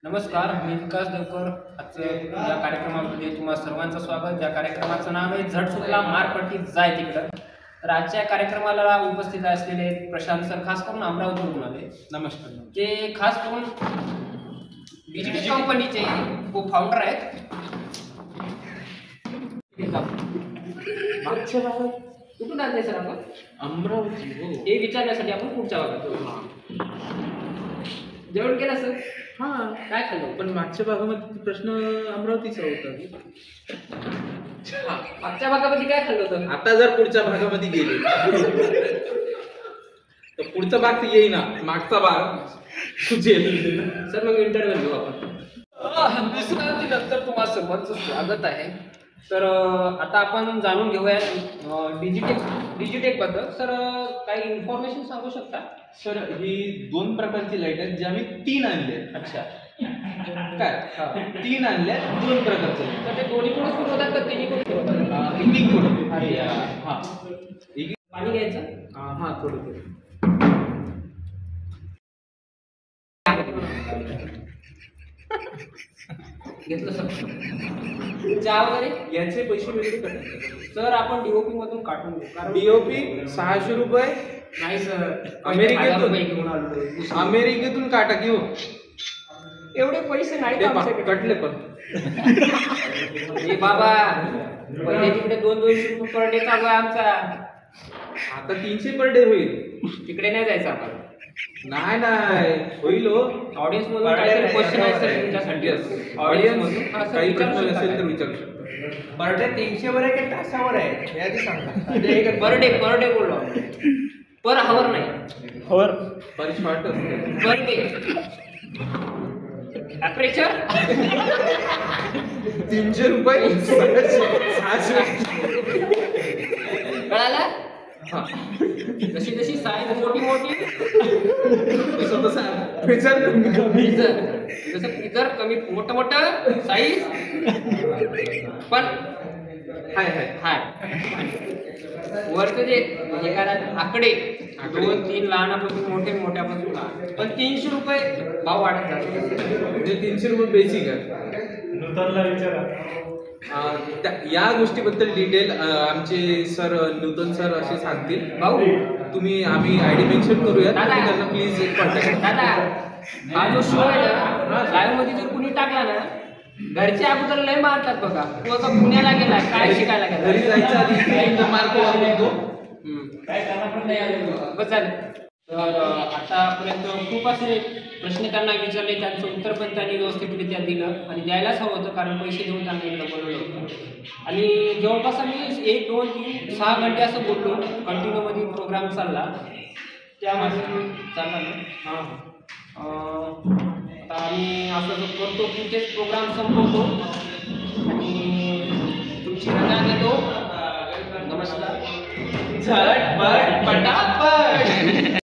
नमस्कार, मी विकास देवकर. आजच्या या कार्यक्रमामध्ये तुम्हा सर्वांचं स्वागत. या कार्यक्रमाचं नाव आहे झट सुटला मारपट्टी जाय तिकडं. तर आजच्या कार्यक्रमाला उपस्थित असलेले प्रशांत सर खास करून अमरावतीवरून आले. नमस्कार. ते खास करून डिजिटल कंपनीचे फाउंडर आहेत. मागच्या भागात कुठून आणले सर आपण? अमरावती. हो, हे विचारण्यासाठी आपण पुढच्या भागात जेवण केलं सर? हां. काय खाल्लं? पण मागच्या भागामध्ये प्रश्न अमरावतीचा होता. मागच्या भागामध्ये काय खाल्लं होतं? आता जर पुढच्या भागामध्ये गेले तर पुढचा भाग येईना, मागचा भाग सुचेल. सर मग इंटरव्ह्यू घेऊ आपण. विश्रांतीनंतर तुम्हाला सर्वांचं स्वागत आहे. तर आता आपण जाणून घेऊया डिजिटेक बद्दल. सर काही इन्फॉर्मेशन सांगू शकता? सर, ही दोन प्रकारची लाईट आहेत, ज्या मी 3 आणल्या. अच्छा, काय 3 आणल्या, 2 प्रकारच्या. तर ते दोन्ही कोण सुरू होतात का तिन्ही कोण सुरू होतात? हां, पाणी घ्यायचं. हां, थोडं थोडं. घेतलं सर. चहा वगैरे याचे पैसे वेगळे कटतात. सर आपण डीओपी मधून काढून घेऊ. कारण डीओपी 600 रुपये. नाही सर, अमेरिकेतून अमेरिकेतून काटा घेऊ. एवढे पैसे नाही कटले पण. हे बाबा, पहिले तिकडे 200 रुपये पर डे चालू आहे आमचा. आता 300 पर डे होईल. तिकडे नाही जायचं आपण. नाही होईल. ऑडियन्स मधून काहीतरी क्वेश्चन आहे सर तुमच्यासाठी. ऑडियन्स मधून काही प्रश्न असेल तर विचारू शकता. पर डे 300 वर आहे की तासावर आहे हे आधी सांगा. पर डे बोललो, पर हवर नाही. हवर पर शॉर्ट असते. पर डे टेम्परेचर 300 रुपये 600. कळाला? जशी जशी साईज मोठी तसं फ्रीजर कमी. जसं फ्रीजर कमी मोठं साईज पण हाय. वरचं जे हे करा आकडे 2-3 लहानापासून मोठ्यापासून लहान, पण 300 रुपये भाव वाढत जातो. म्हणजे 300 रुपये बेसिक आहे. नूतनला विचारा. या गोष्टीबद्दल डिटेल आमचे सर नूतन सर असे सांगतील. भाऊ आम्ही आयडी मेन्शन करूया, दादा. त्यांना प्लीज कॉन्टॅक्ट. दादा, हा जो शो आहे ना, लाईव्ह मध्ये जर कुणी टाकला ना, घरचे अगोदर लय मारतात बघा. तू आता पुण्याला गेला काय शिकायला गेला? घरी जायच्या आधी मार्क वापरतो. काय त्यांना पण नाही आले. बस झालं. तर आतापर्यंत खूप असे प्रश्न त्यांना विचारले, त्यांचं उत्तर पण त्यांनी व्यवस्थितरित्या दिलं आणि द्यायलाच हवं होतं, कारण पैसे देऊन त्यांना इकडं बोलवलं होतं. आणि जवळपास आम्ही 1, 2, 3, 6 घंटे असं बोललो. कंटिन्यूमध्ये प्रोग्राम चालला. त्यामध्ये चालला ना. आता आम्ही असं करतो की तेच प्रोग्राम संपवतो आणि तुमची रजा घेतो. नमस्कार. झटपट पटा.